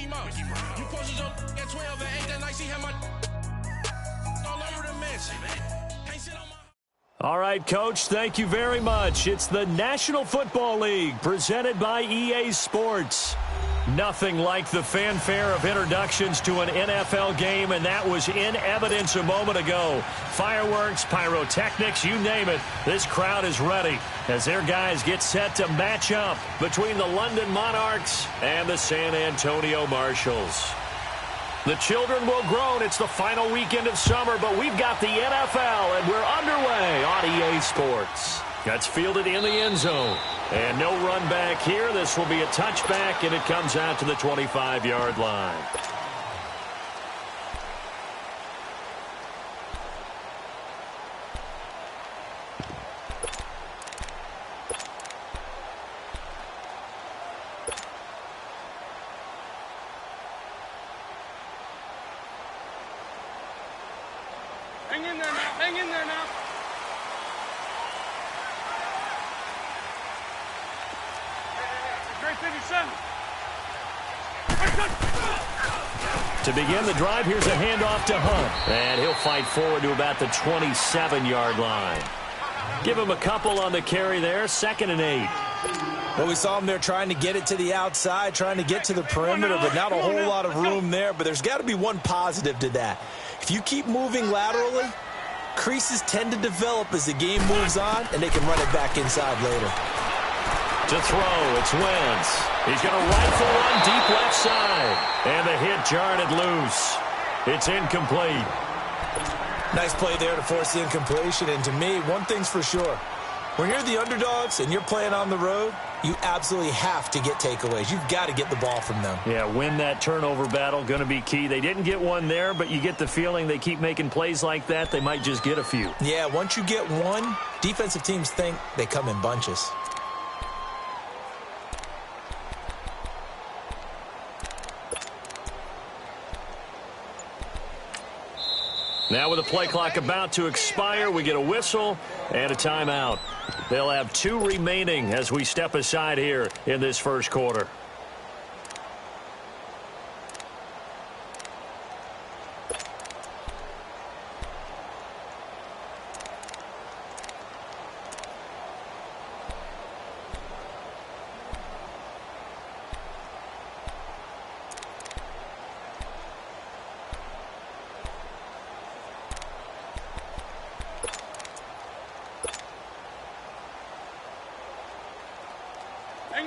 Mouse. You posted your at 12 and 8 that night. She had my all over the mansion. Can't sit on my. All right, Coach, thank you very much. It's the National Football League presented by EA Sports. Nothing like the fanfare of introductions to an NFL game, and that was in evidence a moment ago. Fireworks, pyrotechnics, you name it. This crowd is ready as their guys get set to match up between the London Monarchs and the San Antonio Marshals. The children will groan. It's the final weekend of summer, but we've got the NFL, and we're underway on EA Sports. That's fielded in the end zone. And no run back here. This will be a touchback, and it comes out to the 25-yard line. Hang in there now. Hang in there now. Great 57. To begin the drive, here's a handoff to Hunt. And he'll fight forward to about the 27-yard line. Give him a couple on the carry there. 2nd and 8. Well, we saw him there trying to get it to the outside, trying to get to the perimeter, but not a whole lot of room there. But there's got to be one positive to that. If you keep moving laterally, creases tend to develop as the game moves on, and they can run it back inside later. To throw, it's Wentz. He's going to rifle one deep left side. And the hit jarred it loose. It's incomplete. Nice play there to force the incompletion. And to me, one thing's for sure. When you're the underdogs and you're playing on the road, you absolutely have to get takeaways. You've got to get the ball from them. Yeah, win that turnover battle, going to be key. They didn't get one there, but you get the feeling they keep making plays like that, they might just get a few. Yeah, once you get one, defensive teams think they come in bunches. Now with the play clock about to expire, we get a whistle and a timeout. They'll have 2 remaining as we step aside here in this first quarter.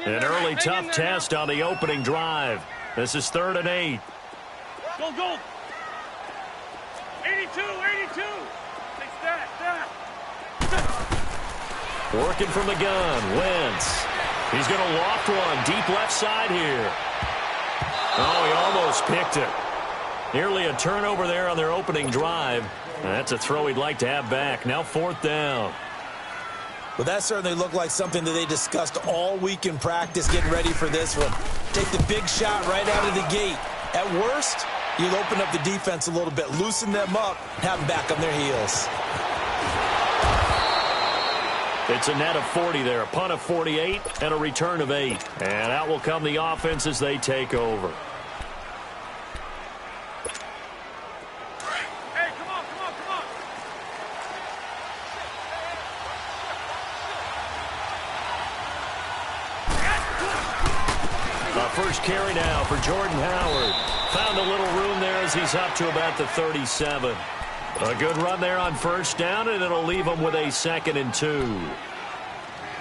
An early tough test on the opening drive. This is 3rd and 8. Go, go. 82, 82. Take that. Working from the gun, Wentz. He's going to loft one deep left side here. Oh, he almost picked it. Nearly a turnover there on their opening drive. That's a throw he'd like to have back. Now 4th down. Well, that certainly looked like something that they discussed all week in practice getting ready for this one. Take the big shot right out of the gate. At worst, you'll open up the defense a little bit, loosen them up, have them back on their heels. It's a net of 40 there, a punt of 48 and a return of 8. And out will come the offense as they take over. First carry now for Jordan Howard. Found a little room there as he's up to about the 37. A good run there on 1st down, and it'll leave him with a 2nd and 2.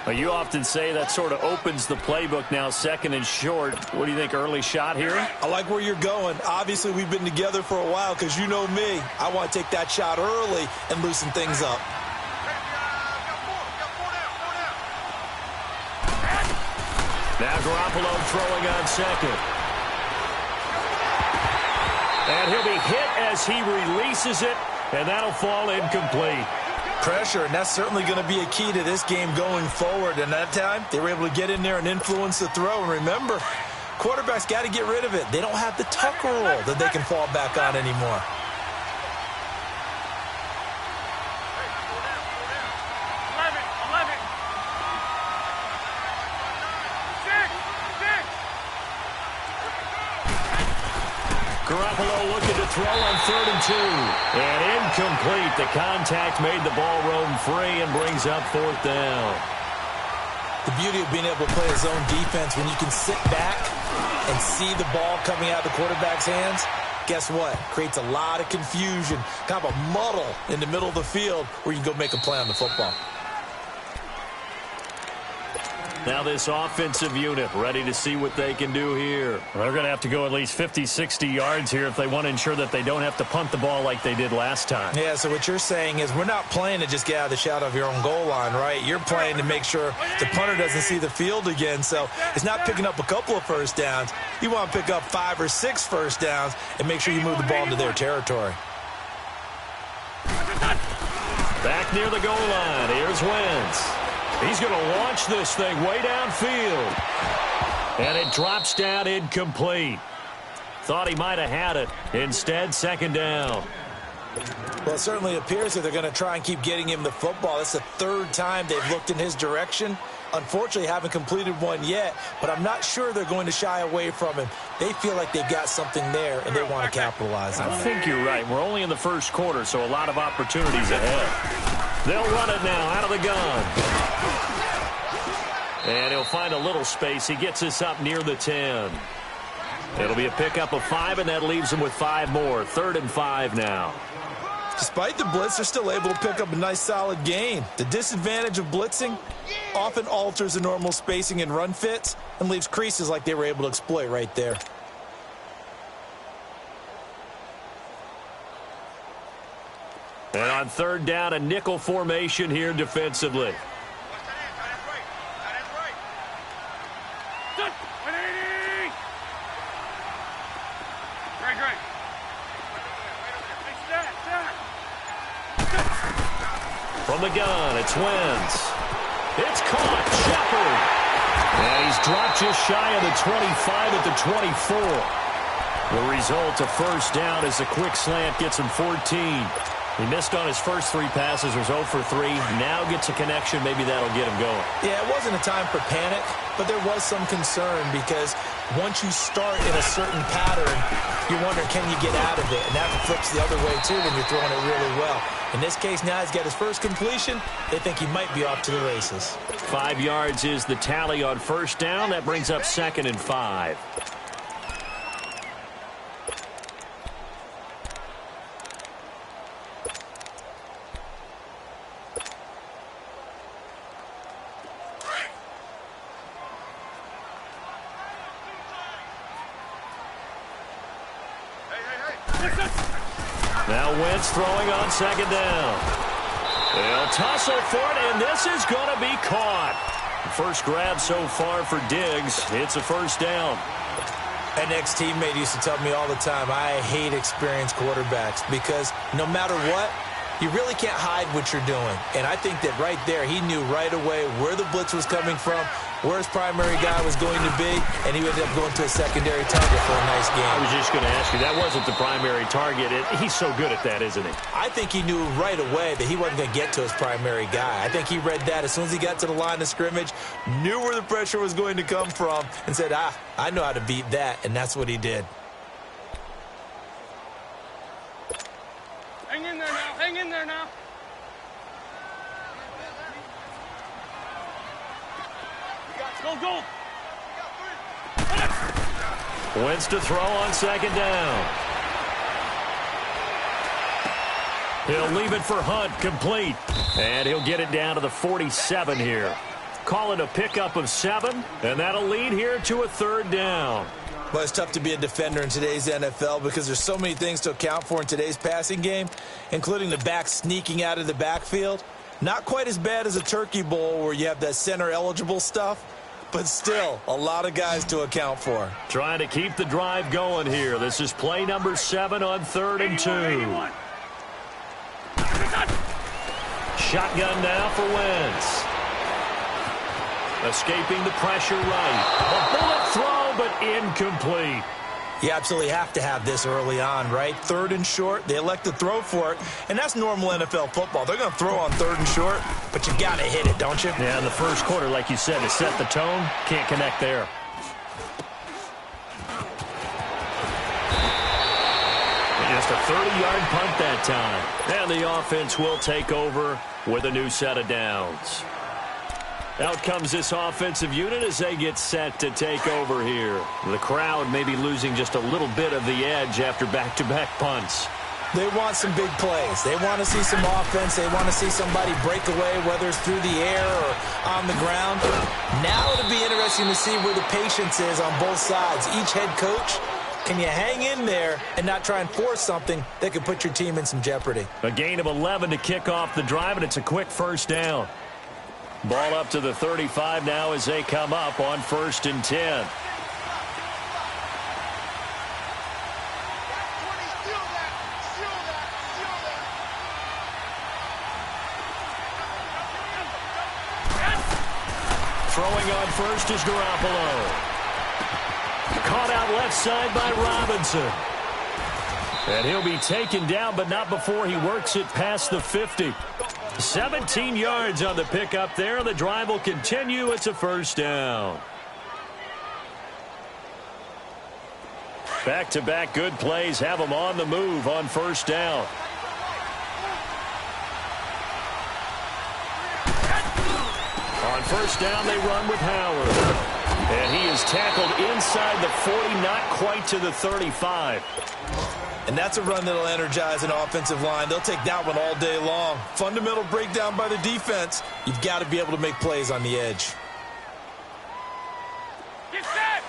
Well, you often say that sort of opens the playbook now, 2nd and short. What do you think, early shot here? I like where you're going. Obviously, we've been together for a while because you know me. I want to take that shot early and loosen things up. Now Garoppolo throwing on 2nd. And he'll be hit as he releases it, and that'll fall incomplete. Pressure, and that's certainly going to be a key to this game going forward. And that time, they were able to get in there and influence the throw. And remember, quarterbacks got to get rid of it. They don't have the tuck roll that they can fall back on anymore. Garoppolo looking to throw on 3rd and 2. And incomplete. The contact made the ball roam free and brings up 4th down. The beauty of being able to play a zone defense, when you can sit back and see the ball coming out of the quarterback's hands, guess what? Creates a lot of confusion, kind of a muddle in the middle of the field where you can go make a play on the football. Now this offensive unit ready to see what they can do here. They're going to have to go at least 50, 60 yards here if they want to ensure that they don't have to punt the ball like they did last time. Yeah, so what you're saying is we're not playing to just get out of the shadow of your own goal line, right? You're playing to make sure the punter doesn't see the field again. So it's not picking up a couple of first downs. You want to pick up 5 or 6 first downs and make sure you move the ball into their territory. Back near the goal line. Here's Wentz. He's going to launch this thing way downfield. And it drops down incomplete. Thought he might have had it. Instead, 2nd down. Well, it certainly appears that they're going to try and keep getting him the football. It's the 3rd time they've looked in his direction. Unfortunately, haven't completed one yet, but I'm not sure they're going to shy away from him. They feel like they've got something there, and they want to capitalize on it. I think you're right. We're only in the 1st quarter, so a lot of opportunities ahead. They'll run it now out of the gun. And he'll find a little space. He gets us up near the 10. It'll be a pickup of 5, and that leaves him with 5 more. 3rd and 5 now. Despite the blitz, they're still able to pick up a nice, solid gain. The disadvantage of blitzing often alters the normal spacing and run fits and leaves creases like they were able to exploit right there. And on 3rd down, a nickel formation here defensively. From the gun, it's Wentz. It's caught. Shepard. And he's dropped just shy of the 25 at the 24. The result, a 1st down as the quick slant gets him 14. He missed on his first 3 passes, was 0 for 3. Now gets a connection. Maybe that'll get him going. Yeah, it wasn't a time for panic, but there was some concern because once you start in a certain pattern, you wonder, can you get out of it? And that flips the other way, too, when you're throwing it really well. In this case, now he's got his first completion. They think he might be off to the races. 5 yards is the tally on 1st down. That brings up 2nd and 5. Now Wentz throwing on 2nd down. They'll tussle for it, and this is going to be caught. First grab so far for Diggs. It's a 1st down. An ex-teammate used to tell me all the time, I hate experienced quarterbacks because no matter what, you really can't hide what you're doing. And I think that right there, he knew right away where the blitz was coming from, where his primary guy was going to be, and he ended up going to a secondary target for a nice game. I was just going to ask you, that wasn't the primary target. He's so good at that, isn't he? I think he knew right away that he wasn't going to get to his primary guy. I think he read that as soon as he got to the line of scrimmage, knew where the pressure was going to come from, and said, I know how to beat that, and that's what he did. Hang in there now. Hang in there now. Go. Wentz to throw on 2nd down. He'll leave it for Hunt, complete. And he'll get it down to the 47 here. Call it a pickup of 7, and that'll lead here to a 3rd down. Well, it's tough to be a defender in today's NFL because there's so many things to account for in today's passing game, including the back sneaking out of the backfield. Not quite as bad as a turkey bowl where you have that center-eligible stuff, but still a lot of guys to account for. Trying to keep the drive going here. This is play number 7 on 3rd and 2. Shotgun now for Wentz. Escaping the pressure right. A bullet throw, but incomplete. You absolutely have to have this early on, right? 3rd and short, they elect to throw for it, and that's normal NFL football. They're going to throw on 3rd and short, but you got to hit it, don't you? Yeah, in the first quarter, like you said, to set the tone, can't connect there. Just a 30-yard punt that time. And the offense will take over with a new set of downs. Out comes this offensive unit as they get set to take over here. The crowd may be losing just a little bit of the edge after back-to-back punts. They want some big plays. They want to see some offense. They want to see somebody break away, whether it's through the air or on the ground. Now it'll be interesting to see where the patience is on both sides. Each head coach, can you hang in there and not try and force something that could put your team in some jeopardy? A gain of 11 to kick off the drive, and it's a quick first down. Ball up to the 35 now as they come up on 1st and 10. Throwing on first is Garoppolo. Caught out left side by Robinson. And he'll be taken down, but not before he works it past the 50. 17 yards on the pickup there. The drive will continue. It's a first down. Back-to-back good plays have them on the move on first down. On first down, they run with Howard. And he is tackled inside the 40, not quite to the 35. And that's a run that'll energize an offensive line. They'll take that one all day long. Fundamental breakdown by the defense. You've got to be able to make plays on the edge. Get set!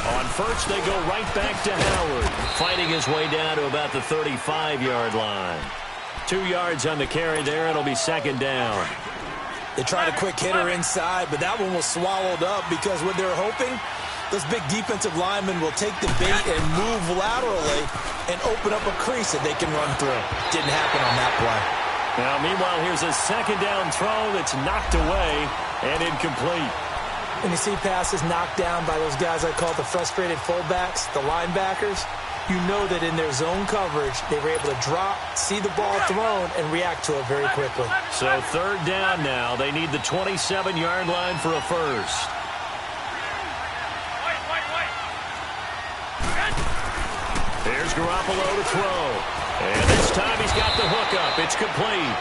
On first, they go right back to Howard, fighting his way down to about the 35-yard line. 2 yards on the carry there. It'll be second down. They tried a quick hitter inside, but that one was swallowed up because what they're hoping, those big defensive linemen will take the bait and move laterally and open up a crease that they can run through. Didn't happen on that play. Now, meanwhile, here's a second down throw that's knocked away and incomplete. When you see passes knocked down by those guys I call the frustrated fullbacks, the linebackers, you know that in their zone coverage, they were able to drop, see the ball thrown, and react to it very quickly. So third down now. They need the 27-yard line for a first. Here's Garoppolo to throw. And this time he's got the hook up. It's complete.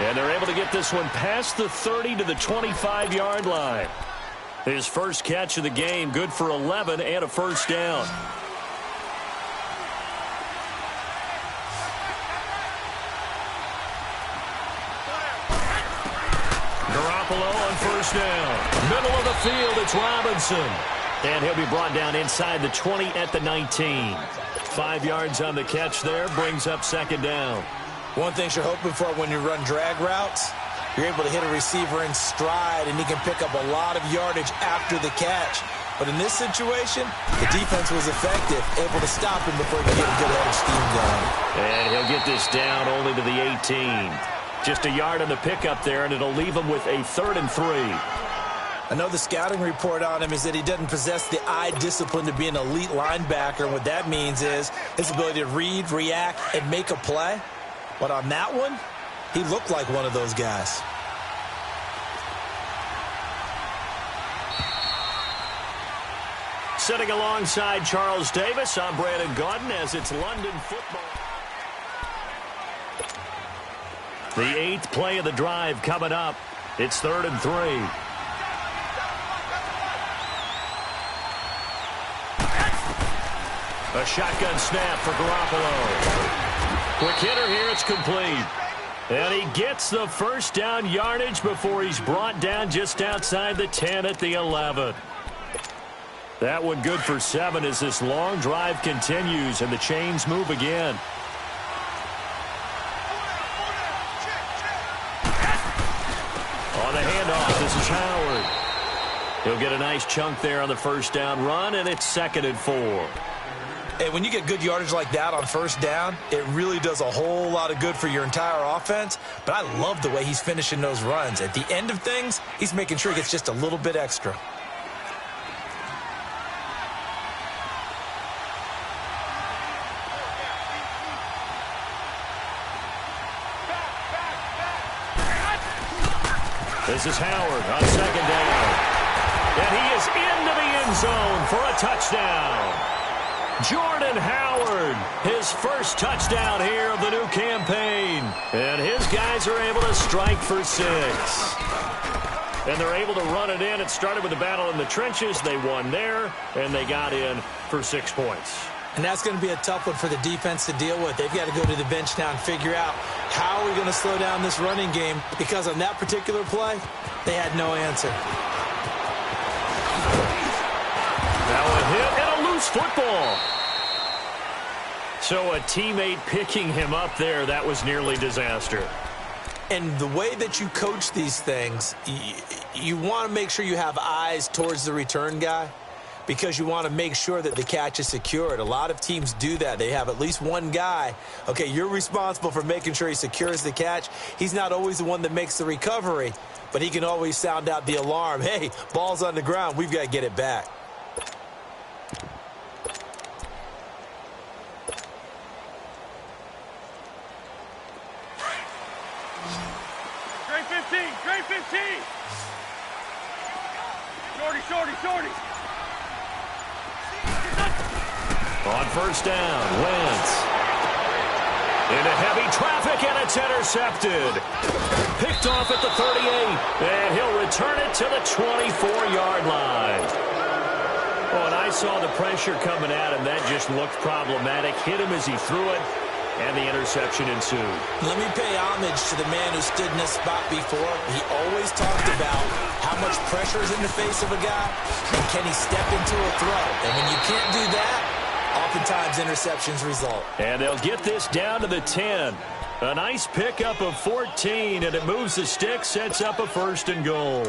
And they're able to get this one past the 30 to the 25-yard line. His first catch of the game, good for 11 and a first down. Garoppolo on first down. Middle of the field, it's Robinson. And he'll be brought down inside the 20 at the 19. 5 yards on the catch there, brings up second down. One thing you're hoping for when you run drag routes, you're able to hit a receiver in stride, and he can pick up a lot of yardage after the catch. But in this situation, the defense was effective, able to stop him before he could get a good head of steam going. And he'll get this down only to the 18. Just a yard on the pickup there, and it'll leave him with a 3rd and 3. I know the scouting report on him is that he doesn't possess the eye discipline to be an elite linebacker. And what that means is his ability to read, react, and make a play. But on that one, he looked like one of those guys. Sitting alongside Charles Davis, I'm Brandon Gaudin as it's London football. The 8th play of the drive coming up. It's 3rd and 3. A shotgun snap for Garoppolo. Quick hitter here, it's complete. And he gets the first down yardage before he's brought down just outside the 10 at the 11. That one good for 7 as this long drive continues and the chains move again. On the handoff, this is Howard. He'll get a nice chunk there on the first down run, and it's 2nd and 4. Hey, when you get good yardage like that on first down, it really does a whole lot of good for your entire offense. But I love the way he's finishing those runs. At the end of things, he's making sure he gets just a little bit extra. This is Howard on second down. And he is into the end zone for a touchdown. Jordan Howard, his first touchdown here of the new campaign. And his guys are able to strike for 6. And they're able to run it in. It started with a battle in the trenches. They won there, and they got in for 6 points. And that's going to be a tough one for the defense to deal with. They've got to go to the bench now and figure out how are we going to slow down this running game, because on that particular play, they had no answer. Now a hit and a loose football. So a teammate picking him up there, that was nearly disaster. And the way that you coach these things, you want to make sure you have eyes towards the return guy, because you want to make sure that the catch is secured. A lot of teams do that. They have at least one guy. Okay, you're responsible for making sure he secures the catch. He's not always the one that makes the recovery, but he can always sound out the alarm. Hey, ball's on the ground. We've got to get it back. Great 15. Shorty. On first down, Wentz. Into heavy traffic, and it's intercepted. Picked off at the 38, and he'll return it to the 24-yard line. Oh, and I saw the pressure coming at him. That just looked problematic. Hit him as he threw it, and the interception ensued. Let me pay homage to the man who stood in this spot before. He always talked about how much pressure is in the face of a guy, and can he step into a throw. And when you can't do that, oftentimes interceptions result. And they'll get this down to the 10. A nice pickup of 14, and it moves the stick, sets up a 1st and goal.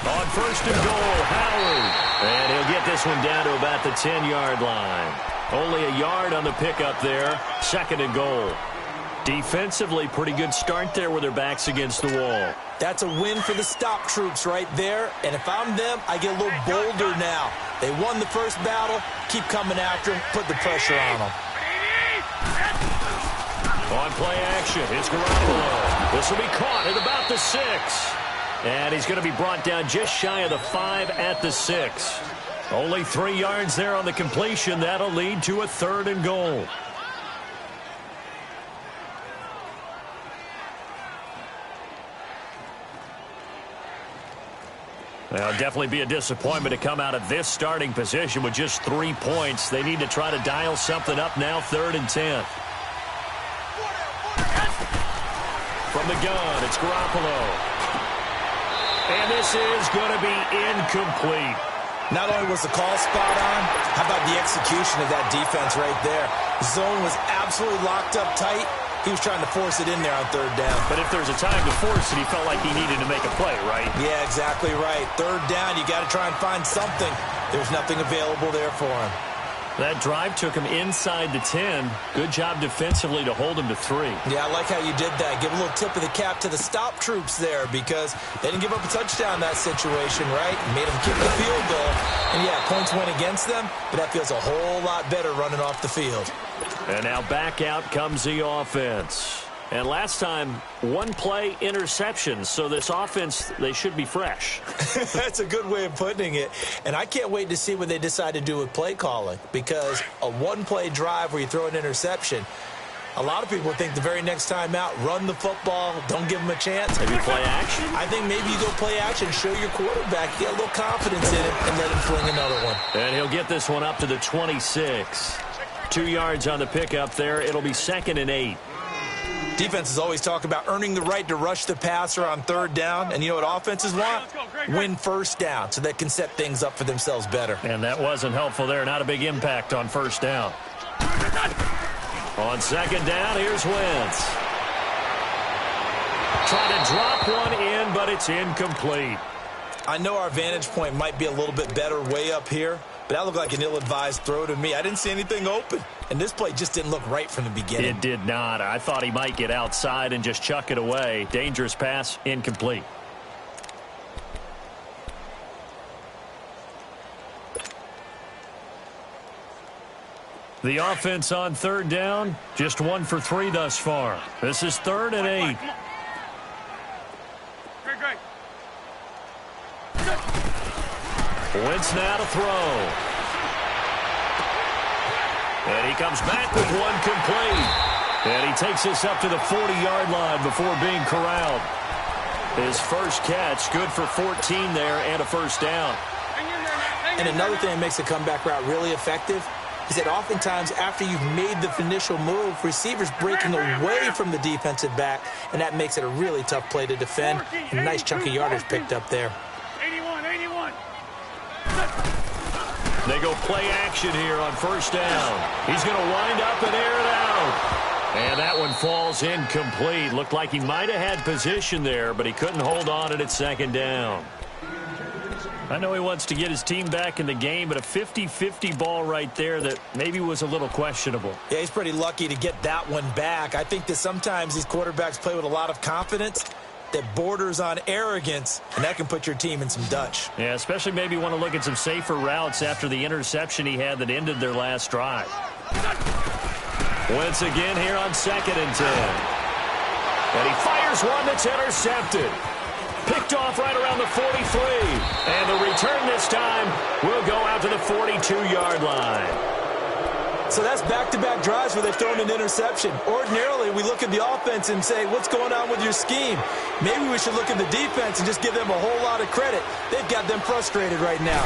On 1st and goal, Howard. And he'll get this one down to about the 10-yard line. Only a yard on the pickup there. 2nd and goal. Defensively, pretty good start there with their backs against the wall. That's a win for the stop troops right there. And if I'm them, I get a little bolder now. They won the first battle. Keep coming after them. Put the pressure on them. On play action, it's Garoppolo. This will be caught at about the 6. And he's going to be brought down just shy of the 5 at the 6. Only 3 yards there on the completion. That'll lead to a 3rd and goal. Well, definitely be a disappointment to come out of this starting position with just 3 points. They need to try to dial something up now, 3rd and 10. From the gun, it's Garoppolo. And this is going to be incomplete. Not only was the call spot on, how about the execution of that defense right there? Zone was absolutely locked up tight. He was trying to force it in there on 3rd down. But if there's a time to force it, he felt like he needed to make a play, right? Yeah, exactly right. 3rd down, you got to try and find something. There's nothing available there for him. That drive took him inside the 10. Good job defensively to hold him to 3. Yeah, I like how you did that. Give a little tip of the cap to the stop troops there, because they didn't give up a touchdown in that situation, right? Made them kick the field goal. And, yeah, points went against them, but that feels a whole lot better running off the field. And now back out comes the offense. And last time, 1-play interception. So this offense, they should be fresh. That's a good way of putting it. And I can't wait to see what they decide to do with play calling, because a 1-play drive where you throw an interception, a lot of people think the very next time out, run the football, don't give them a chance. Maybe play action? I think maybe you go play action, show your quarterback, get a little confidence in him, and let him fling another one. And he'll get this one up to the 26. 2 yards on the pickup there. It'll be 2nd and 8. Defenses always talk about earning the right to rush the passer on 3rd down. And you know what offenses want? Win 1st down so they can set things up for themselves better. And that wasn't helpful there. Not a big impact on 1st down. On 2nd down, here's Wentz. Trying to drop one in, but it's incomplete. I know our vantage point might be a little bit better way up here, but that looked like an ill-advised throw to me. I didn't see anything open, and this play just didn't look right from the beginning. It did not. I thought he might get outside and just chuck it away. Dangerous pass, incomplete. The offense on third down, just 1 for 3 thus far. This is 3rd and 8. Great. Wentz now to throw. And he comes back with one complete. And he takes this up to the 40-yard line before being corralled. His first catch, good for 14 there and a first down. And another thing that makes the comeback route really effective is that oftentimes after you've made the initial move, receivers breaking away from the defensive back, and that makes it a really tough play to defend. A nice chunk of yardage picked up there. 81. They go play action here on first down. He's going to wind up and air it out. And that one falls incomplete. Looked like he might have had position there, but he couldn't hold on at second down. I know he wants to get his team back in the game, but a 50-50 ball right there that maybe was a little questionable. Yeah, he's pretty lucky to get that one back. I think that sometimes these quarterbacks play with a lot of confidence that borders on arrogance, and that can put your team in some Dutch. Yeah, especially maybe want to look at some safer routes after the interception he had that ended their last drive. Once again here on 2nd and 10. And he fires one that's intercepted. Picked off right around the 43. And the return this time will go out to the 42-yard line. So that's back-to-back drives where they've thrown an interception. Ordinarily, we look at the offense and say, what's going on with your scheme? Maybe we should look at the defense and just give them a whole lot of credit. They've got them frustrated right now.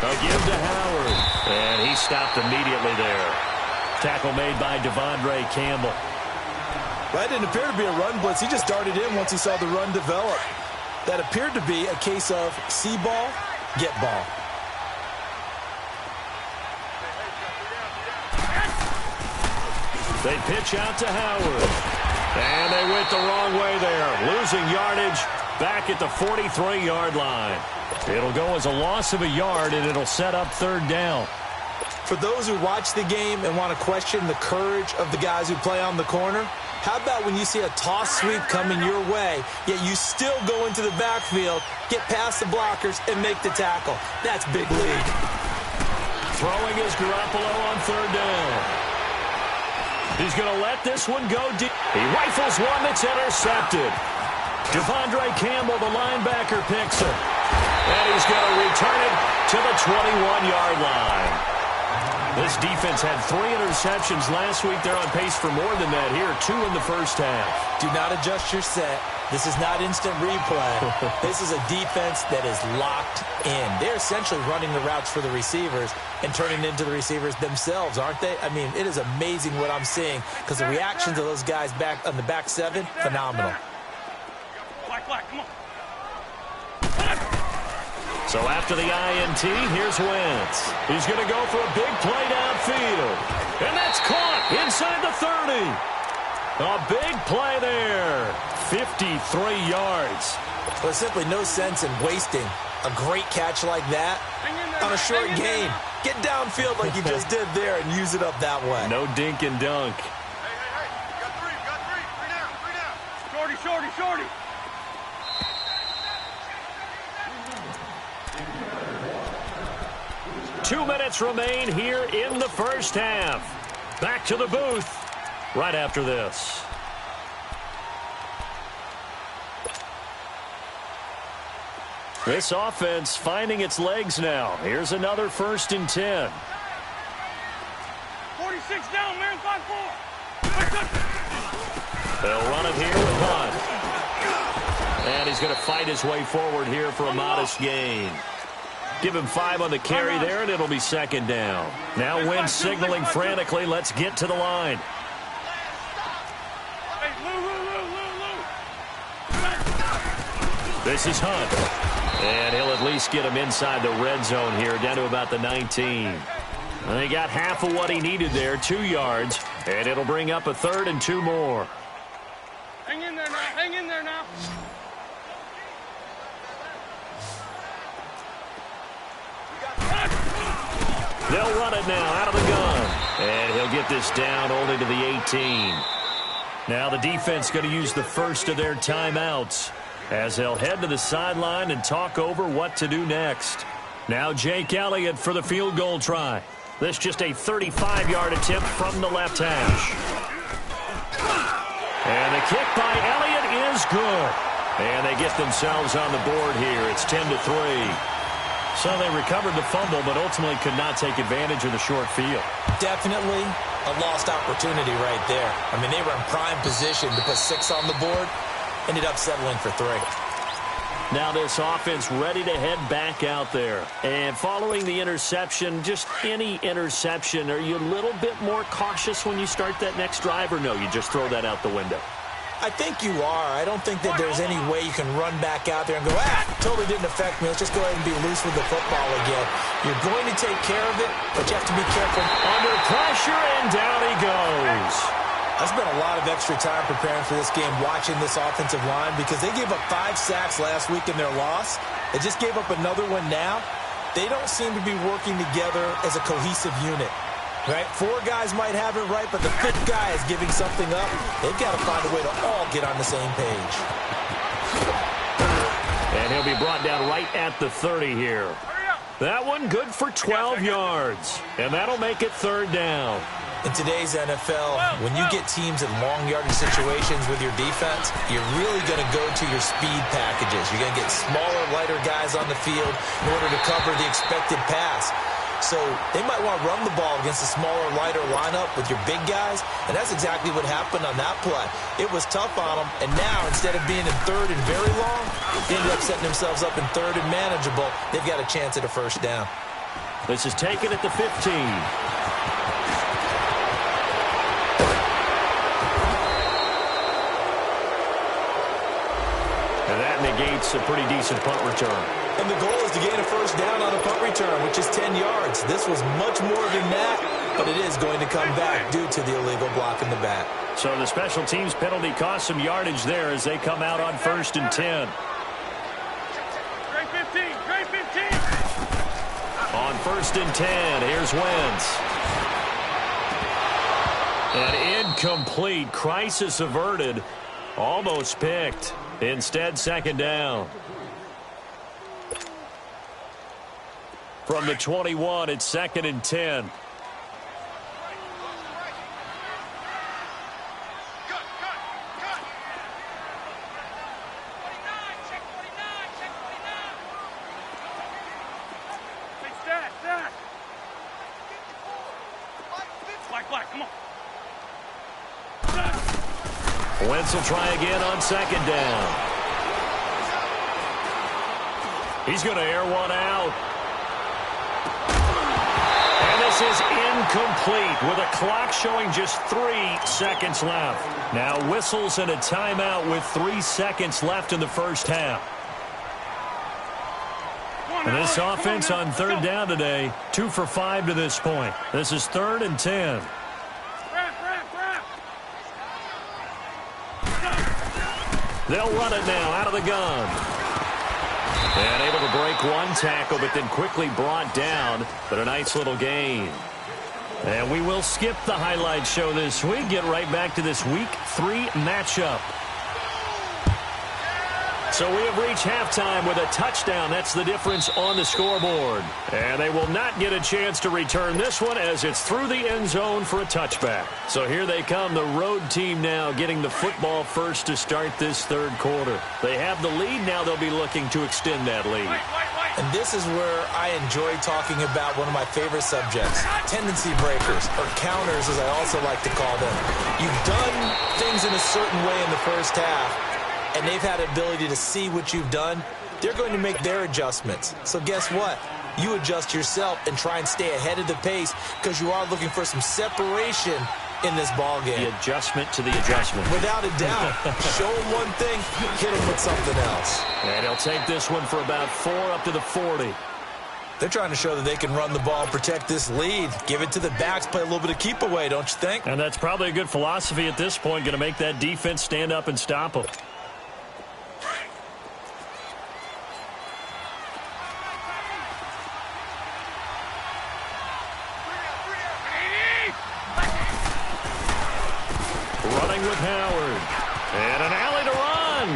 A give to Howard. And he stopped immediately there. Tackle made by Devondre Campbell. Well, that didn't appear to be a run blitz. He just darted in once he saw the run develop. That appeared to be a case of see ball, get ball. They pitch out to Howard. And they went the wrong way there. Losing yardage back at the 43-yard line. It'll go as a loss of a yard, and it'll set up 3rd down. For those who watch the game and want to question the courage of the guys who play on the corner, how about when you see a toss sweep coming your way, yet you still go into the backfield, get past the blockers, and make the tackle? That's big league. Throwing is Garoppolo on 3rd down. He's going to let this one go deep. He rifles one that's intercepted. Devondre Campbell, the linebacker, picks it. And he's going to return it to the 21-yard line. This defense had 3 interceptions last week. They're on pace for more than that here. 2 in the first half. Do not adjust your set. This is not instant replay. This is a defense that is locked in. They're essentially running the routes for the receivers and turning into the receivers themselves, aren't they? I mean, it is amazing what I'm seeing because the reactions of those guys back on the back 7, phenomenal. Black, come on. So after the INT, here's Wentz. He's going to go for a big play downfield. And that's caught inside the 30. A big play there. 53 yards. Well, there's simply no sense in wasting a great catch like that on a short game. Get downfield like you just did there and use it up that way. No dink and dunk. Hey. You got three. Three down. Shorty. 2 minutes remain here in the first half. Back to the booth right after this. This offense finding its legs now. Here's another 1st and 10. 46 down, man. 5-4. They'll run it here with Hunt. And he's going to fight his way forward here for a modest gain. Give him 5 on the carry there, and it'll be 2nd down. Now Wentz signaling frantically, let's get to the line. This is Hunt. And he'll at least get him inside the red zone here, down to about the 19. And he got half of what he needed there, 2 yards. And it'll bring up a 3rd and 2 more. Hang in there now. They'll run it now out of the gun. And he'll get this down only to the 18. Now the defense going to use the first of their timeouts as they'll head to the sideline and talk over what to do next. Now Jake Elliott for the field goal try. This just a 35-yard attempt from the left hash. And the kick by Elliott is good. And they get themselves on the board here. It's 10-3. So they recovered the fumble, but ultimately could not take advantage of the short field. Definitely a lost opportunity right there. I mean, they were in prime position to put 6 on the board. Ended up settling for 3. Now this offense ready to head back out there. And following the interception, just any interception, are you a little bit more cautious when you start that next drive, or no, you just throw that out the window? I think you are. I don't think that there's any way you can run back out there and go, totally didn't affect me. Let's just go ahead and be loose with the football again. You're going to take care of it, but you have to be careful. Under pressure, and down he goes. I spent a lot of extra time preparing for this game, watching this offensive line, because they gave up 5 sacks last week in their loss. They just gave up another one now. They don't seem to be working together as a cohesive unit. Right? 4 guys might have it right, but the 5th guy is giving something up. They've got to find a way to all get on the same page. And he'll be brought down right at the 30 here. That one good for 12 yards. And that'll make it 3rd down. In today's NFL, when you get teams in long yardage situations with your defense, you're really going to go to your speed packages. You're going to get smaller, lighter guys on the field in order to cover the expected pass. So they might want to run the ball against a smaller, lighter lineup with your big guys, and that's exactly what happened on that play. It was tough on them, and now instead of being in 3rd and very long, they ended up setting themselves up in 3rd and manageable. They've got a chance at a 1st down. This is taken at the 15. And that negates a pretty decent punt return. And the goal is to gain a 1st down on a punt return, which is 10 yards. This was much more than that, but it is going to come back due to the illegal block in the back. So the special teams penalty cost some yardage there as they come out on 1st and 10. Great 15, great 15. On 1st and 10, here's Wentz. An incomplete, crisis averted, almost picked. Instead, 2nd down. From the 21, it's 2nd and 10. Black, come on. Wentz will try again on 2nd down. He's going to air one out. And this is incomplete with a clock showing just 3 seconds left. Now whistles and a timeout with 3 seconds left in the 1st half. And this offense on 3rd down today, 2 for 5 to this point. This is 3rd and 10. They'll run it now out of the gun. And able to break one tackle, but then quickly brought down. But a nice little gain. And we will skip the highlight show this week. Get right back to this Week 3 matchup. So we have reached halftime with a touchdown. That's the difference on the scoreboard. And they will not get a chance to return this one as it's through the end zone for a touchback. So here they come, the road team now getting the football first to start this 3rd quarter. They have the lead. Now they'll be looking to extend that lead. And this is where I enjoy talking about one of my favorite subjects, tendency breakers, or counters as I also like to call them. You've done things in a certain way in the 1st half, and they've had the ability to see what you've done. They're going to make their adjustments. So guess what? You adjust yourself and try and stay ahead of the pace because you are looking for some separation in this ball game. The adjustment to the adjustment. Without a doubt. Show them one thing, hit them with something else. And he'll take this one for about 4 up to the 40. They're trying to show that they can run the ball, protect this lead, give it to the backs, play a little bit of keep away, don't you think? And that's probably a good philosophy at this point, going to make that defense stand up and stop them. running with Howard. And an alley to run.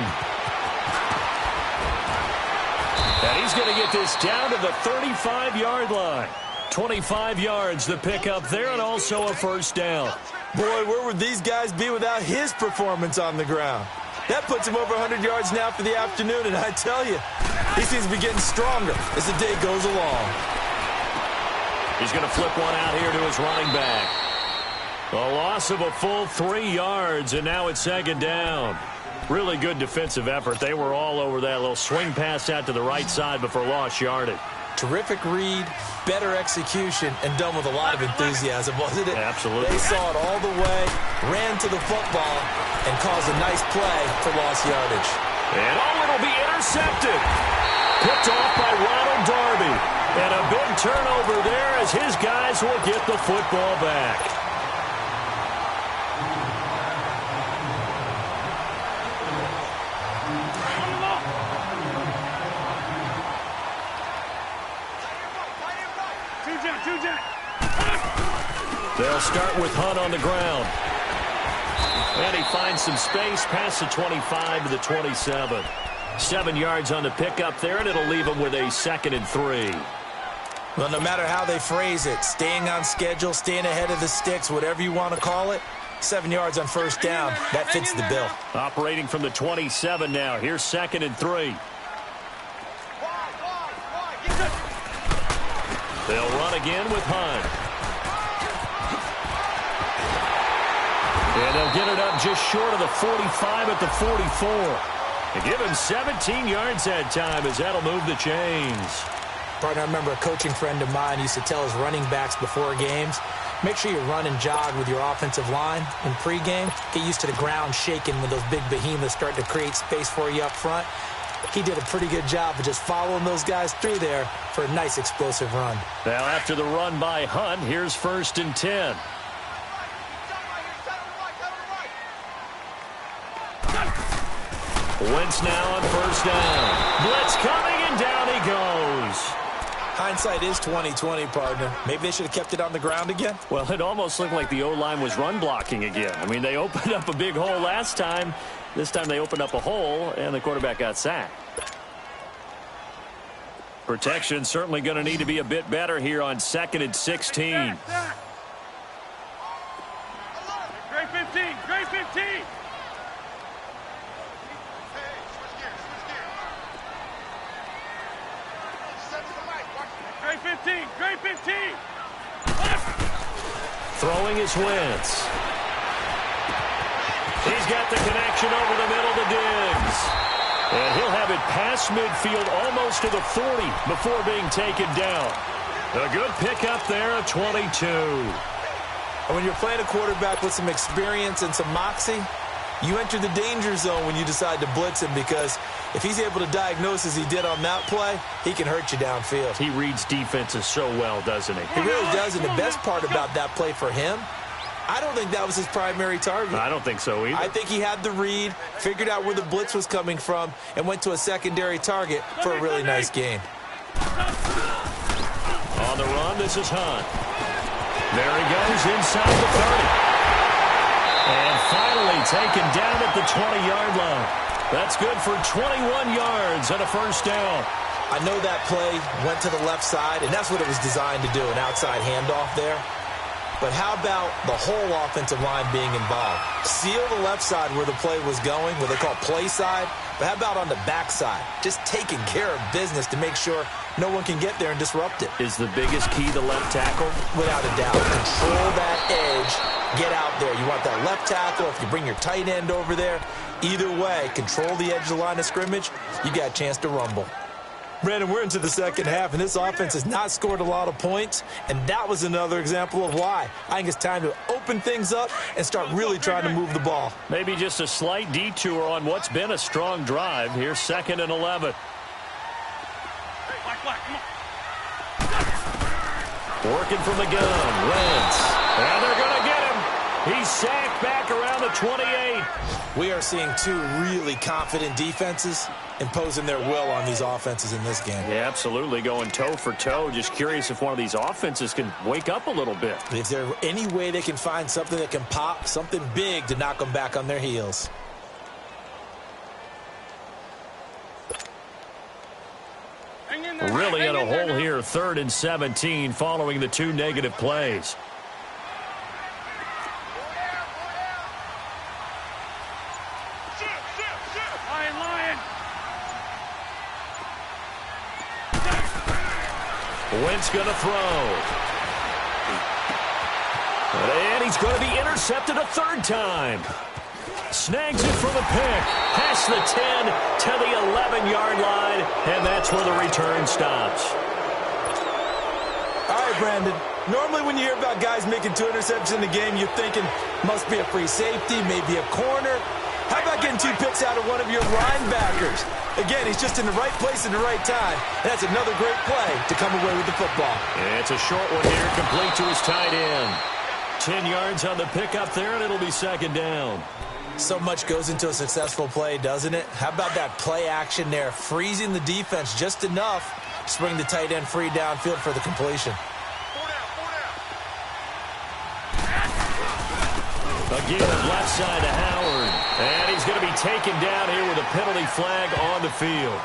And he's going to get this down to the 35-yard line. 25 yards the pickup there, and also a first down. Boy, where would these guys be without his performance on the ground? That puts him over 100 yards now for the afternoon, and I tell you, he seems to be getting stronger as the day goes along. He's going to flip one out here to his running back. A loss of a full 3 yards, and now it's second down. Really good defensive effort. They were all over that little swing pass out to the right side before lost yardage. Terrific read, better execution, and done with a lot of enthusiasm, wasn't it? Absolutely. They saw it all the way, ran to the football, and caused a nice play for lost yardage. And it'll be intercepted. Picked off by Ronald Darby. And a big turnover there as his guys will get the football back. They'll start with Hunt on the ground. And he finds some space past the 25 to the 27. 7 yards on the pickup there, and it'll leave him with a 2nd and 3. Well, no matter how they phrase it, staying on schedule, staying ahead of the sticks, whatever you want to call it, 7 yards on first down, that fits the bill. Operating from the 27 now. Here's 2nd and 3. They'll run again with Hunt. And they'll get it up just short of the 45 at the 44. They give him 17 yards that time as that'll move the chains. Partner, I remember a coaching friend of mine used to tell his running backs before games, make sure you run and jog with your offensive line in pregame. Get used to the ground shaking when those big behemoths start to create space for you up front. He did a pretty good job of just following those guys through there for a nice explosive run. Now after the run by Hunt, here's 1st and 10. Wentz now on first down. Blitz coming, and down he goes. Hindsight is 20/20, partner. Maybe they should have kept it on the ground again. Well, it almost looked like the O-line was run blocking again. I mean, they opened up a big hole last time. This time they opened up a hole, and the quarterback got sacked. Protection certainly going to need to be a bit better here on 2nd and 16. Great 15, great 15. Great 15, great 15. Throwing is Wentz. He's got the connection over the middle to Diggs. And he'll have it past midfield almost to the 40 before being taken down. A good pickup there at 22. And when you're playing a quarterback with some experience and some moxie, you enter the danger zone when you decide to blitz him, because if he's able to diagnose as he did on that play, he can hurt you downfield. He reads defenses so well, doesn't he? He really does, and the best part about that play for him, I don't think that was his primary target. I don't think so either. I think he had the read, figured out where the blitz was coming from, and went to a secondary target for a really nice gain. On the run, this is Hunt. There he goes inside the 30. And finally taken down at the 20-yard line. That's good for 21 yards and a first down. I know that play went to the left side, and that's what it was designed to do, an outside handoff there. But how about the whole offensive line being involved? Seal the left side where the play was going, what they call play side. But how about on the back side? Just taking care of business to make sure no one can get there and disrupt it. Is the biggest key the left tackle? Without a doubt. Control that edge. Get out there. You want that left tackle. If you bring your tight end over there, either way, control the edge of the line of scrimmage, you got a chance to rumble. Brandon, we're into the second half, and this offense has not scored a lot of points, and that was another example of why. I think it's time to open things up and start really trying to move the ball. Maybe just a slight detour on what's been a strong drive. Here's 2nd and 11. Working from the gun, Wentz. And they're going to get him. He's sacked back around the 28. We are seeing two really confident defenses imposing their will on these offenses in this game. Yeah, absolutely, going toe for toe. Just curious if one of these offenses can wake up a little bit. If there's any way they can find something that can pop, something big to knock them back on their heels. Really in a hole here, 3rd and 17, following the 2 negative plays. Wentz going to throw. And he's going to be intercepted a 3rd time. Snags it for the pick. Past the 10 to the 11-yard line, and that's where the return stops. All right, Brandon. Normally when you hear about guys making 2 interceptions in the game, you're thinking must be a free safety, maybe a corner. How about getting 2 picks out of one of your linebackers? Again, he's just in the right place at the right time. That's another great play to come away with the football. Yeah, it's a short one here, complete to his tight end. 10 yards on the pickup there, and it'll be 2nd down. So much goes into a successful play, doesn't it? How about that play action there, freezing the defense just enough to bring the tight end free downfield for the completion. Again, left side to Howard. And he's going to be taken down here with a penalty flag on the field.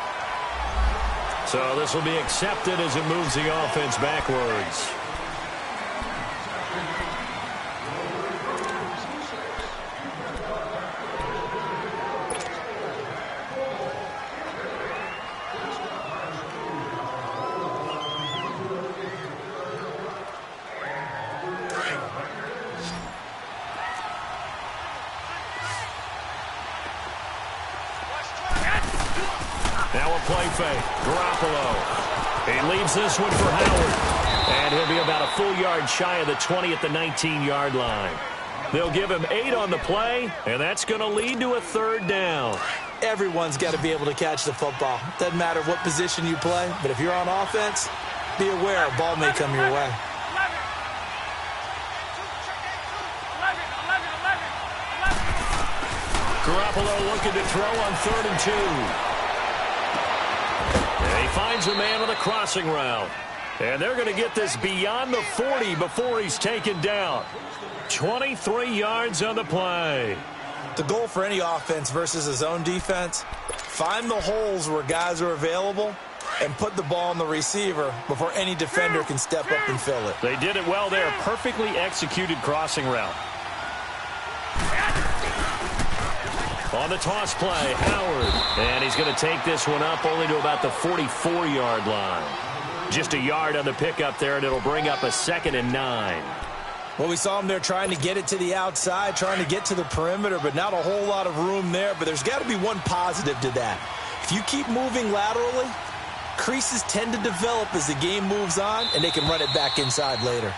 So this will be accepted as it moves the offense backwards. Now a play fake. Garoppolo. He leaves this one for Howard. And he'll be about a full yard shy of the 20 at the 19-yard line. They'll give him 8 on the play, and that's going to lead to a 3rd down. Everyone's got to be able to catch the football. Doesn't matter what position you play, but if you're on offense, be aware a ball may come your way. Garoppolo looking to throw on 3rd and 2. And he finds a man on the crossing route. And they're going to get this beyond the 40 before he's taken down. 23 yards on the play. The goal for any offense versus a zone defense, find the holes where guys are available and put the ball on the receiver before any defender can step up and fill it. They did it well there. Perfectly executed crossing route. On the toss play, Howard. And he's going to take this one up only to about the 44-yard line. Just a yard on the pickup there, and it'll bring up a 2nd and 9. Well, we saw him there trying to get it to the outside, trying to get to the perimeter, but not a whole lot of room there. But there's got to be one positive to that. If you keep moving laterally, creases tend to develop as the game moves on, and they can run it back inside later.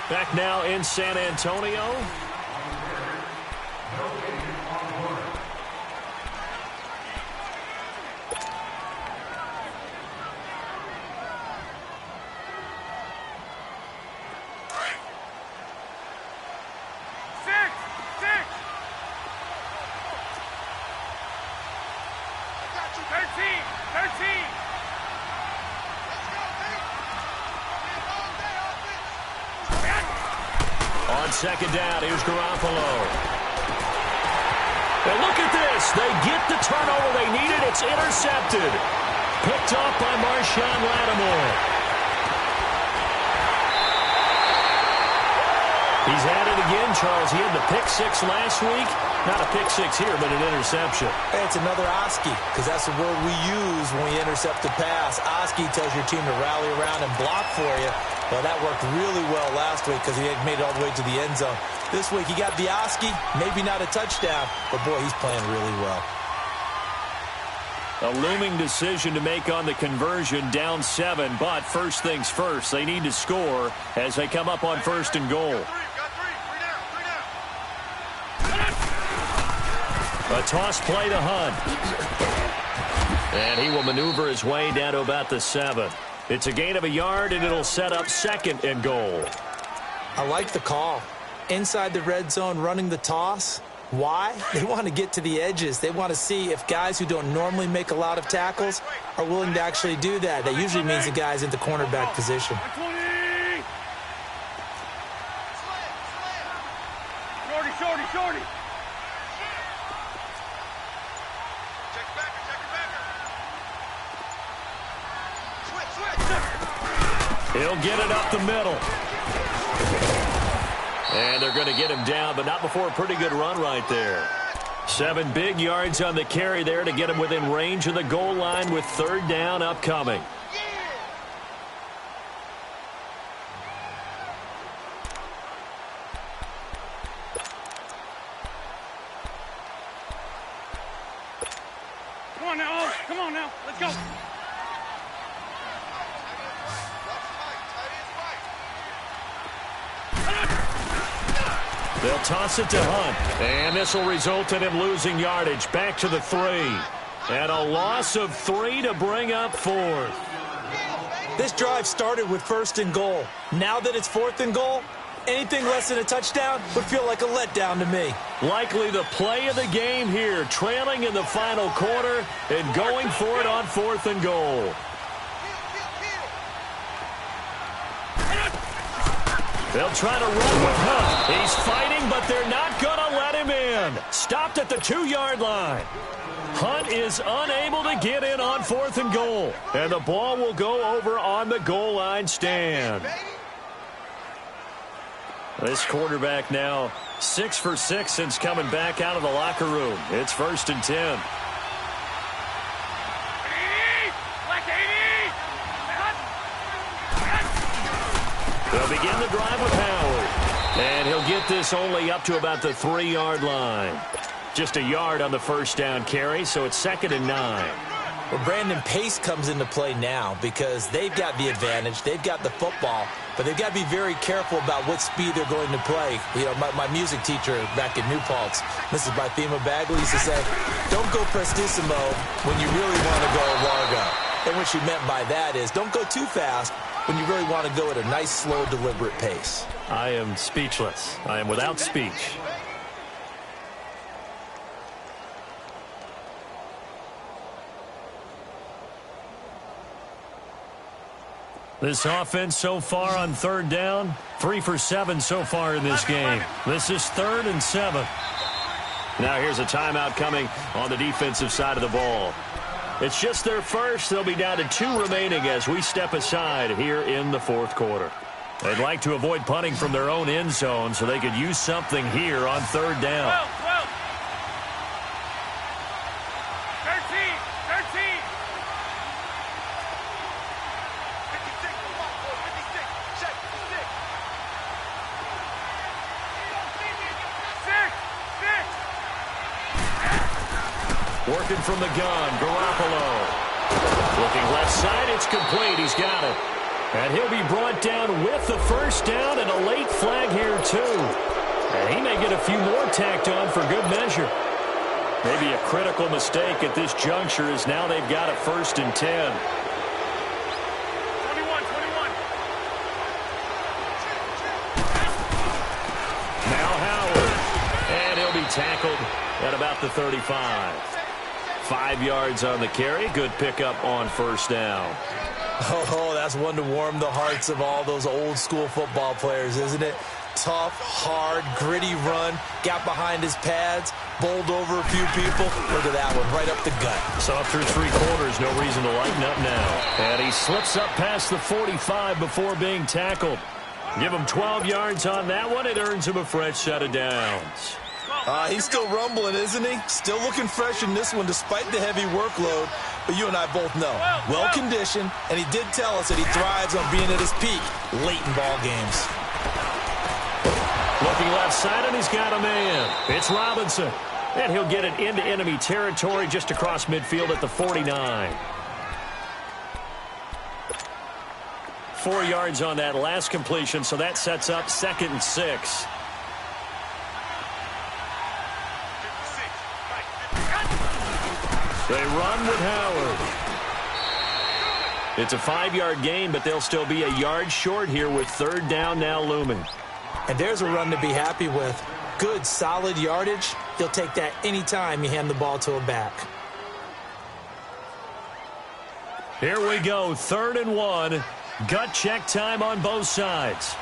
Back now in San Antonio. On 2nd down, here's Garoppolo. And look at this. They get the turnover they needed. It's intercepted. Picked off by Marshawn Lattimore. He's had it again, Charles. He had the pick 6 last week. Not a pick 6 here, but an interception. Hey, it's another Oski, because that's the word we use when we intercept a pass. Oski tells your team to rally around and block for you. Well, that worked really well last week because he had made it all the way to the end zone. This week, he got the Oski, maybe not a touchdown, but boy, he's playing really well. A looming decision to make on the conversion, down 7, but first things first, they need to score as they come up on 1st and goal. A toss play to Hunt. And he will maneuver his way down to about the 7. It's a gain of a yard, and it'll set up 2nd and goal. I like the call. inside the red zone running the toss. Why? They want to get to the edges. They want to see if guys who don't normally make a lot of tackles are willing to actually do that. That usually means the guy's in the cornerback position. Shorty. He'll get it up the middle. And they're going to get him down, but not before a pretty good run right there. 7 big yards on the carry there to get him within range of the goal line with 3rd down upcoming. Come on now. Let's go. They'll toss it to Hunt. And this will result in him losing yardage. Back to the 3. And a loss of 3 to bring up 4th. This drive started with 1st and goal. Now that it's 4th and goal, anything less than a touchdown would feel like a letdown to me. Likely the play of the game here, trailing in the final quarter and going for it on 4th and goal. They'll try to run with Hunt. He's fighting, but they're not going to let him in. Stopped at the 2-yard line. Hunt is unable to get in on 4th and goal. And the ball will go over on the goal line stand. This quarterback now 6 for 6 since coming back out of the locker room. It's 1st and 10. They'll begin the drive with Howard. And he'll get this only up to about the 3-yard line. Just a yard on the 1st down carry, so it's 2nd and 9. Well, Brandon, pace comes into play now because they've got the advantage. They've got the football, but they've got to be very careful about what speed they're going to play. You know, my music teacher back in New Paltz, Mrs. Bythema Bagley, used to say, don't go prestissimo when you really want to go largo. And what she meant by that is don't go too fast when you really want to go at a nice, slow, deliberate pace. I am speechless. I am without speech. This offense so far on 3rd down, 3 for 7 so far in this game. This is 3rd and 7. Now here's a timeout coming on the defensive side of the ball. It's just their first. They'll be down to 2 remaining as we step aside here in the 4th quarter. They'd like to avoid punting from their own end zone so they could use something here on 3rd down. 13. Working from the gun, Garoppolo. Looking left side, it's complete. He's got it. And he'll be brought down with the 1st down and a late flag here, too. And he may get a few more tacked on for good measure. Maybe a critical mistake at this juncture as now they've got a 1st and 10. 21. Now Howard. And he'll be tackled at about the 35. 5 yards on the carry. Good pickup on 1st down. Oh, that's one to warm the hearts of all those old school football players, isn't it? Tough, hard, gritty run. Got behind his pads, bowled over a few people. Look at that one, right up the gut. So after 3 quarters, no reason to lighten up now. And he slips up past the 45 before being tackled. Give him 12 yards on that one. It earns him a fresh set of downs. He's still rumbling, isn't he? Still looking fresh in this one despite the heavy workload. But you and I both know, well-conditioned, and he did tell us that he thrives on being at his peak late in ball games. Looking left side, and he's got a man. It's Robinson. And he'll get it into enemy territory just across midfield at the 49. 4 yards on that last completion, so that sets up 2nd and 6. They run with Howard. It's a 5-yard gain, but they'll still be a yard short here with 3rd down now looming. And there's a run to be happy with. Good, solid yardage. He'll take that anytime you hand the ball to a back. Here we go, 3rd and 1. Gut check time on both sides.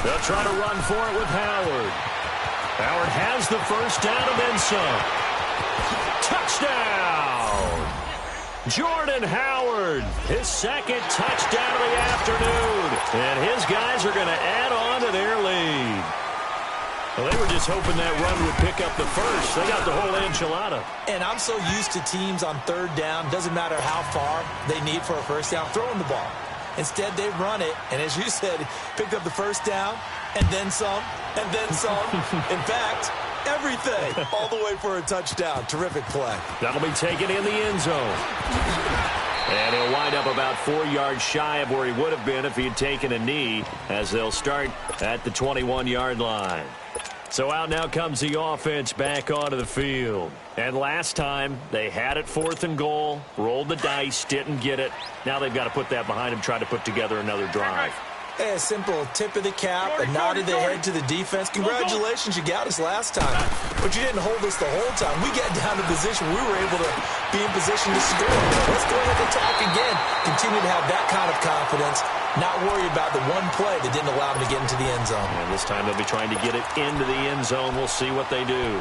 They'll try to run for it with Howard. Howard has the first down and then some. Touchdown! Jordan Howard, his 2nd touchdown of the afternoon. And his guys are going to add on to their lead. Well, they were just hoping that run would pick up the first. They got the whole enchilada. And I'm so used to teams on 3rd down, doesn't matter how far they need for a first down, throwing the ball. Instead, they run it, and as you said, picked up the first down, and then some, and then some. In fact, everything, all the way for a touchdown. Terrific play. That'll be taken in the end zone. And he'll wind up about 4 yards shy of where he would have been if he had taken a knee, as they'll start at the 21-yard line. So out now comes the offense back onto the field. And last time, they had it 4th and goal, rolled the dice, didn't get it. Now they've got to put that behind them, try to put together another drive. A simple tip of the cap, a nod of the head to the defense. Congratulations, you got us last time. But you didn't hold us the whole time. We got down to position. We were able to be in position to score. Let's go ahead and attack again. Continue to have that kind of confidence. Not worry about the one play that didn't allow them to get into the end zone. And this time they'll be trying to get it into the end zone. We'll see what they do.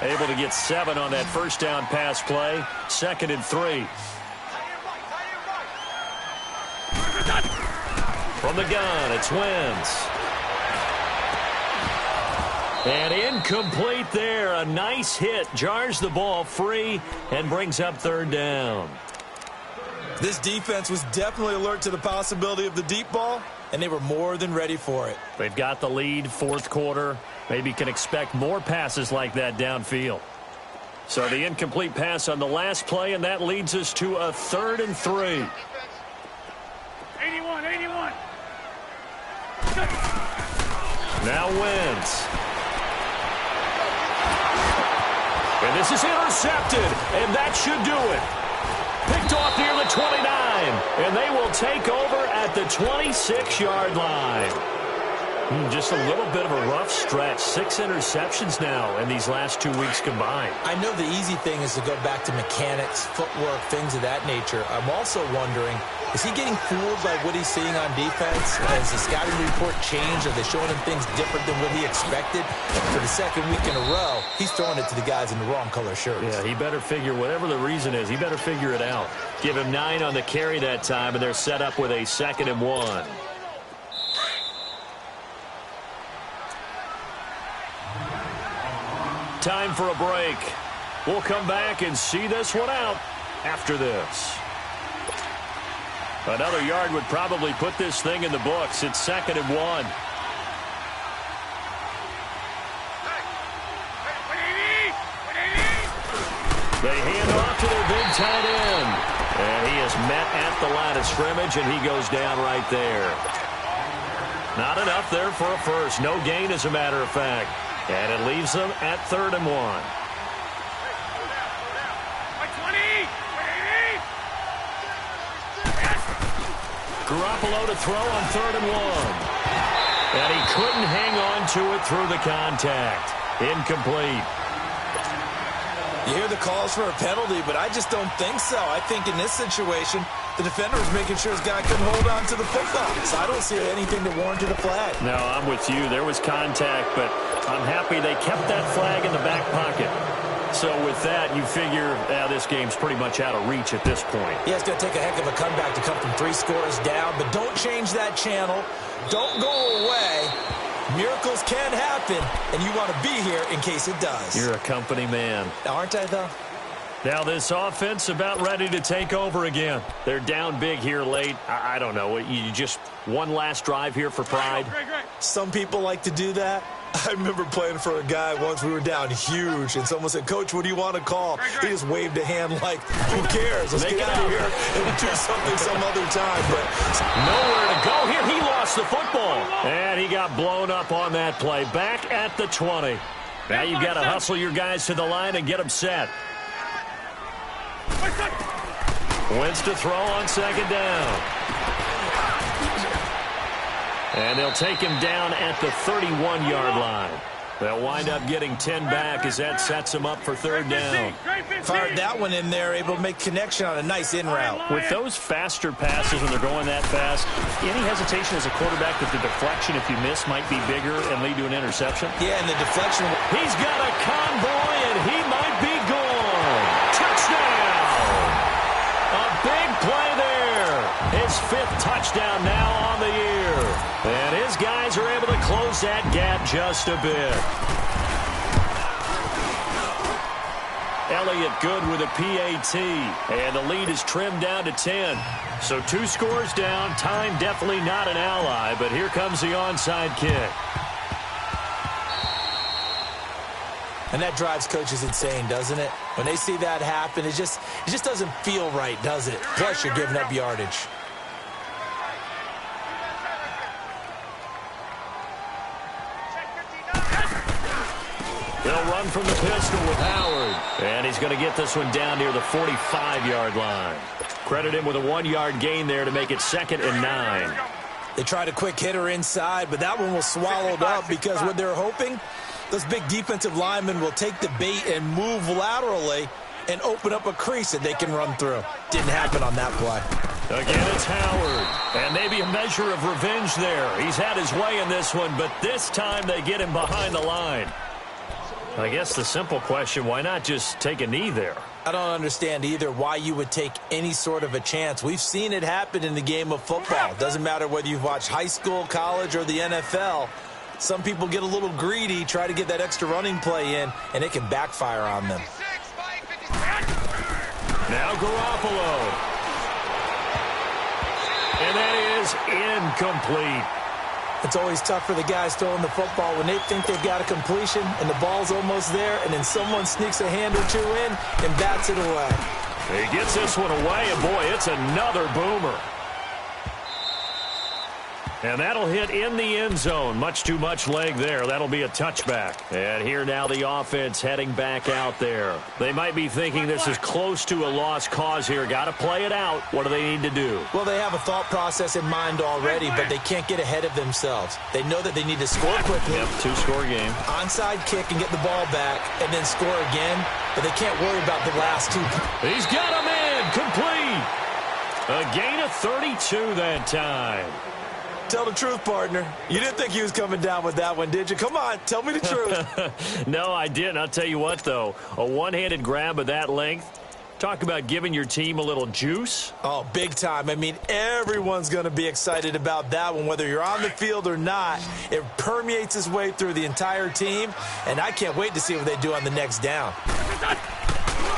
Able to get 7 on that first down pass play. 2nd and 3. From the gun, it's Wentz. And incomplete there. A nice hit. Jars the ball free and brings up 3rd down. This defense was definitely alert to the possibility of the deep ball, and they were more than ready for it. They've got the lead, 4th quarter. Maybe can expect more passes like that downfield. So the incomplete pass on the last play, and that leads us to a 3rd and 3. 81. Now Wentz. And this is intercepted, and that should do it. Picked off near the 29, and they will take over at the 26-yard line. Just a little bit of a rough stretch. 6 interceptions now in these last 2 weeks combined. I know the easy thing is to go back to mechanics, footwork, things of that nature. I'm also wondering, is he getting fooled by what he's seeing on defense? Has the scouting report changed? Are they showing him things different than what he expected? For the 2nd week in a row, he's throwing it to the guys in the wrong color shirts. Yeah, he better figure, whatever the reason is, he better figure it out. Give him 9 on the carry that time, and they're set up with a 2nd and 1. Time for a break. We'll come back and see this one out after this. Another yard would probably put this thing in the books. It's 2nd and 1. They hand off to their big tight end. And he is met at the line of scrimmage, and he goes down right there. Not enough there for a first. No gain, as a matter of fact. And it leaves them at 3rd and 1. Garoppolo to throw on 3rd and 1. And he couldn't hang on to it through the contact. Incomplete. You hear the calls for a penalty, but I just don't think so. I think in this situation, the defender was making sure his guy couldn't hold on to the football. So I don't see anything that warranted a flag. No, I'm with you. There was contact, but I'm happy they kept that flag in the back pocket. So with that, you figure this game's pretty much out of reach at this point. Yeah, it's going to take a heck of a comeback to come from 3 scores down, but don't change that channel. Don't go away. Miracles can happen, and you want to be here in case it does. You're a company man. Aren't I, though? Now this offense about ready to take over again. They're down big here late. I don't know. You just one last drive here for pride? Some people like to do that. I remember playing for a guy once. We were down huge, and someone said, "Coach, what do you want to call?" He just waved a hand like, "Who cares? Let's get out of here and do something some other time." But nowhere to go here. He lost the football, and he got blown up on that play. Back at the 20. Now you've got to hustle your guys to the line and get them set. Wins to throw on second down. And they'll take him down at the 31-yard line. They'll wind up getting 10 back as that sets them up for third down. Fired that one in there, able to make connection on a nice in route. With those faster passes when they're going that fast, any hesitation as a quarterback that the deflection, if you miss, might be bigger and lead to an interception? Yeah, and the deflection. He's got a convoy, and he might be gone. Touchdown! A big play there. His 5th touchdown now on the year. And his guys are able to close that gap just a bit. Elliott good with a PAT. And the lead is trimmed down to 10. So 2 scores down. Time definitely not an ally. But here comes the onside kick. And that drives coaches insane, doesn't it? When they see that happen, it just doesn't feel right, does it? Plus, you're giving up yardage. They'll run from the pistol with Howard. And he's going to get this one down near the 45-yard line. Credit him with a 1-yard gain there to make it 2nd and 9. They tried a quick hitter inside, but that one was swallowed up because what they're hoping, those big defensive linemen will take the bait and move laterally and open up a crease that they can run through. Didn't happen on that play. Again, it's Howard. And maybe a measure of revenge there. He's had his way in this one, but this time they get him behind the line. I guess the simple question, why not just take a knee there? I don't understand either why you would take any sort of a chance. We've seen it happen in the game of football. Doesn't matter whether you've watched high school, college, or the NFL. Some people get a little greedy, try to get that extra running play in, and it can backfire on them. Now Garoppolo. And that is incomplete. It's always tough for the guys throwing the football when they think they've got a completion and the ball's almost there, and then someone sneaks a hand or two in and bats it away. He gets this one away, and boy, it's another boomer. And that'll hit in the end zone. Much too much leg there. That'll be a touchback. And here now the offense heading back out there. They might be thinking this is close to a lost cause here. Got to play it out. What do they need to do? Well, they have a thought process in mind already, but they can't get ahead of themselves. They know that they need to score quickly. Yep, 2-score game. Onside kick and get the ball back and then score again, but they can't worry about the last 2. He's got a man complete. A gain of 32 that time. Tell the truth, partner. You didn't think he was coming down with that one, did you? Come on, tell me the truth. No, I didn't. I'll tell you what, though. A one-handed grab of that length. Talk about giving your team a little juice. Oh, big time. I mean, everyone's going to be excited about that one, whether you're on the field or not. It permeates its way through the entire team, and I can't wait to see what they do on the next down.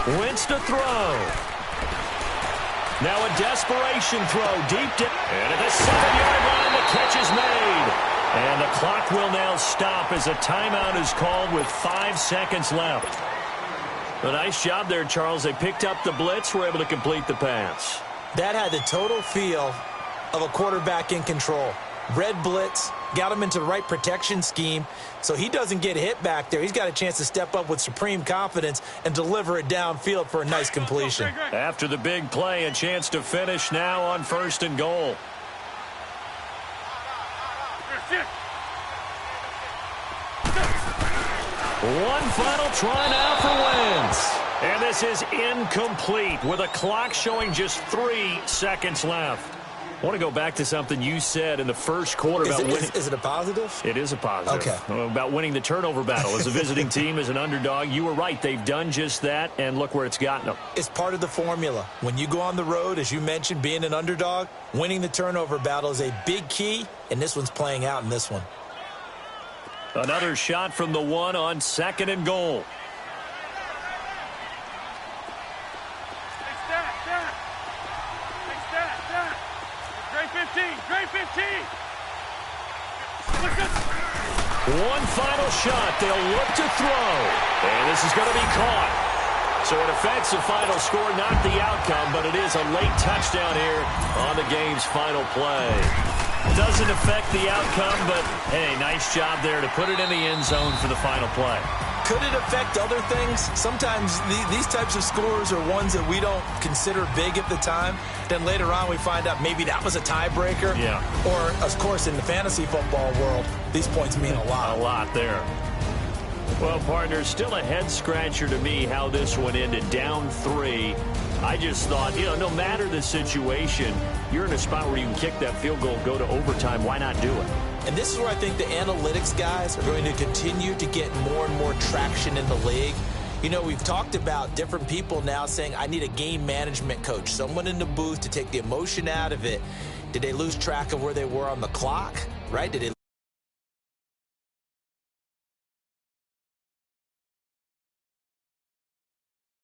Wentz to throw. Now a desperation throw deep down. And at the 7-yard line, the catch is made. And the clock will now stop as a timeout is called with 5 seconds left. A nice job there, Charles. They picked up the blitz, were able to complete the pass. That had the total feel of a quarterback in control. Red blitz, got him into the right protection scheme, so he doesn't get hit back there. He's got a chance to step up with supreme confidence and deliver it downfield for a nice completion. After the big play, a chance to finish now on 1st and goal. One final try now for Wentz. And this is incomplete with a clock showing just 3 seconds left. I want to go back to something you said in the first quarter about winning. Is it a positive? It is a positive. Okay. About winning the turnover battle as a visiting team, as an underdog. You were right. They've done just that, and look where it's gotten them. It's part of the formula. When you go on the road, as you mentioned, being an underdog, winning the turnover battle is a big key, and this one's playing out in this one. Another shot from the 1 on 2nd and goal. One final shot. They'll look to throw. And this is going to be caught. So it affects the final score, not the outcome, but it is a late touchdown here on the game's final play. Doesn't affect the outcome, but, hey, nice job there to put it in the end zone for the final play. Could it affect other things? Sometimes these types of scores are ones that we don't consider big at the time. Then later on we find out maybe that was a tiebreaker. Yeah. Or, of course, in the fantasy football world, these points mean a lot. A lot there. Well, partner, still a head-scratcher to me how this one ended, down 3. I just thought, no matter the situation, you're in a spot where you can kick that field goal, go to overtime. Why not do it? And this is where I think the analytics guys are going to continue to get more and more traction in the league. We've talked about different people now saying, I need a game management coach, someone in the booth to take the emotion out of it. Did they lose track of where they were on the clock, right? Did they